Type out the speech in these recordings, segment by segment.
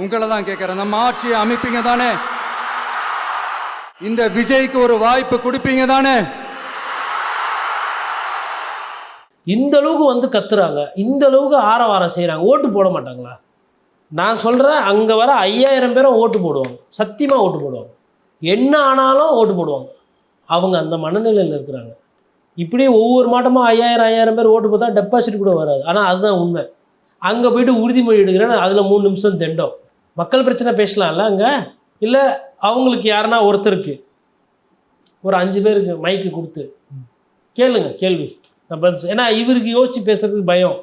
உங்களை தான் கேட்குறேன், நம்ம ஆட்சியை அமைப்பீங்க தானே? இந்த விஜய்க்கு ஒரு வாய்ப்பு கொடுப்பீங்க தானே? இந்த அளவுக்கு வந்து கத்துறாங்க, இந்த அளவுக்கு ஆரவாரம் செய்கிறாங்க, ஓட்டு போட மாட்டாங்களா? நான் சொல்கிறேன், அங்கே வர 5000 பேரும் ஓட்டு போடுவாங்க, சத்தியமாக ஓட்டு போடுவாங்க, என்ன ஆனாலும் ஓட்டு போடுவாங்க. அவங்க அந்த மனநிலையில் இருக்கிறாங்க. இப்படியே ஒவ்வொரு மாட்டமும் 5000 பேர் ஓட்டு போட்டா டெபாசிட் கூட வராது. ஆனால் அதுதான் உண்மை. அங்கே போய்ட்டு உறுதிமொழி எடுக்கிறேன்னு அதில் 3 நிமிஷம் தெண்டம். மக்கள் பிரச்சனை பேசலாம்ல அங்கே? இல்லை அவங்களுக்கு யாருன்னா ஒருத்தருக்கு ஒரு 5 பேருக்கு மைக்கு கொடுத்து கேளுங்க கேள்வி. ஏன்னா இவருக்கு யோசித்து பேசுகிறதுக்கு பயம்,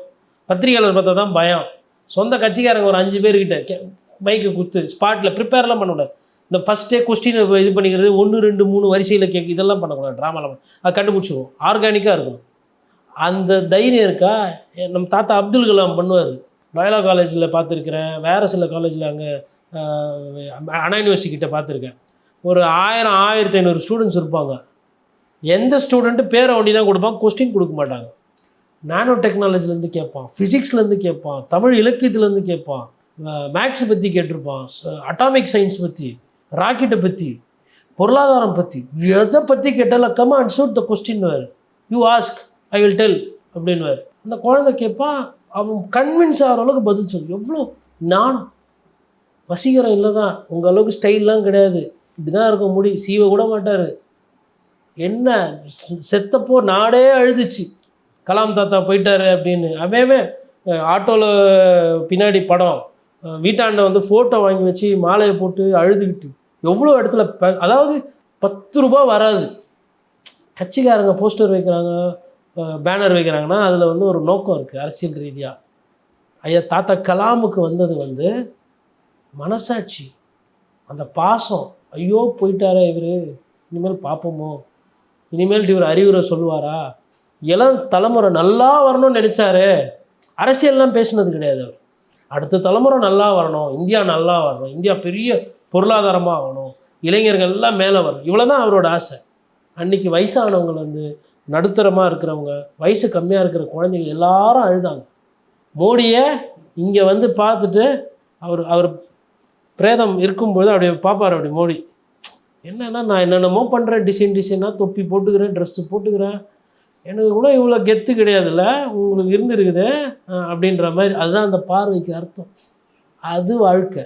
பத்திரிகையாளர் பார்த்தா தான் பயம். சொந்த கட்சிக்காரங்க ஒரு 5 பேர்கிட்ட மைக்கு கொடுத்து ஸ்பாட்டில் ப்ரிப்பேர்லாம் பண்ணக்கூடாது. இந்த ஃபஸ்ட்டே கொஸ்டின் இது பண்ணிக்கிறது 1 2 3 வரிசையில் கேட்கு இதெல்லாம் பண்ணக்கூடாது. ட்ராமாலாம் அது கண்டுபிடிச்சிடுவோம். ஆர்கானிக்காக இருக்கணும். அந்த தைரியம் இருக்கா? நம்ம தாத்தா அப்துல் கலாம் பண்ணுவார். லயோலா காலேஜில் பார்த்துருக்குறேன், வேறு சில காலேஜில் அங்கே அண்ணா யூனிவர்சிட்டி கிட்டே பார்த்துருக்கேன். ஒரு 1000 1500 ஸ்டூடெண்ட்ஸ் இருப்பாங்க. எந்த ஸ்டூடெண்ட்டு பேரை ஒண்டி தான் கொடுப்பான், கொஸ்டின் கொடுக்க மாட்டாங்க. நானோ டெக்னாலஜிலேருந்து கேட்பான், ஃபிசிக்ஸ்லேருந்து கேட்பான், தமிழ் இலக்கியத்துலேருந்து கேட்பான், மேக்ஸ் பற்றி கேட்டிருப்பான், அட்டாமிக் சயின்ஸ் பற்றி, ராக்கெட்டை பற்றி, பொருளாதாரம் பற்றி, எதை பற்றி கேட்டாலும் come and shoot the question வேறு, you ask I will tell அப்படின்னுவார். அந்த குழந்தை கேட்பான், அவன் கன்வின்ஸ் ஆகிற அளவுக்கு பதில் சொல்லு. எவ்வளோ நானும் வசீகரம் இல்லை தான், உங்கள் அளவுக்கு ஸ்டைல்லாம் கிடையாது, இப்படி தான் இருக்க முடியும், சீவ கூட மாட்டார். என்ன செத்தப்போ நாடே அழுதுச்சு, கலாம் தாத்தா போயிட்டாரு அப்படின்னு. அவன் ஆட்டோவில் பின்னாடி படம், வீட்டாண்ட வந்து ஃபோட்டோ வாங்கி வச்சு மாலையை போட்டு அழுதுகிட்டு எவ்வளோ இடத்துல. அதாவது 10 ரூபா வராது. கட்சிக்காரங்க போஸ்டர் வைக்கிறாங்க, பேனர் வைக்கிறாங்கன்னா அதில் வந்து ஒரு நோக்கம் இருக்குது அரசியல் ரீதியாக. ஐயா தாத்தா கலாமுக்கு வந்தது வந்து மனசாட்சி, அந்த பாசம். ஐயோ போயிட்டாரா இவர், இனிமேல் பார்ப்போமோ, இனிமேல் இவர் அறிவுரை சொல்லுவாரா, இளம் தலைமுறை நல்லா வரணும்னு நினச்சாரு. அரசியல்லாம் பேசினது கிடையாது அவர். அடுத்த தலைமுறை நல்லா வரணும், இந்தியா நல்லா வரணும், இந்தியா பெரிய பொருளாதாரமாக ஆகணும், இளைஞர்கள் எல்லாம் மேலே வரணும், இவ்வளோ தான் அவரோட ஆசை. அன்றைக்கி வயசானவங்க வந்து நடுத்தரமாக இருக்கிறவங்க, வயசு கம்மியாக இருக்கிற குழந்தைங்க எல்லாரும் அழுதாங்க. மோடியை இங்கே வந்து பார்த்துட்டு அவர் பிரேதம் இருக்கும்போது அப்படியே பார்ப்பார். அப்படி மோடி என்னென்னா, நான் என்னென்னமோ பண்ணுறேன், டிசைனாக தொப்பி போட்டுக்கிறேன், ட்ரெஸ்ஸு போட்டுக்கிறேன், எனக்கு கூட இவ்வளோ கெத்து கிடையாதுல்ல, உங்களுக்கு இருந்துருக்குது அப்படின்ற மாதிரி. அதுதான் அந்த பார்வைக்கு அர்த்தம். அது வாழ்க்கை.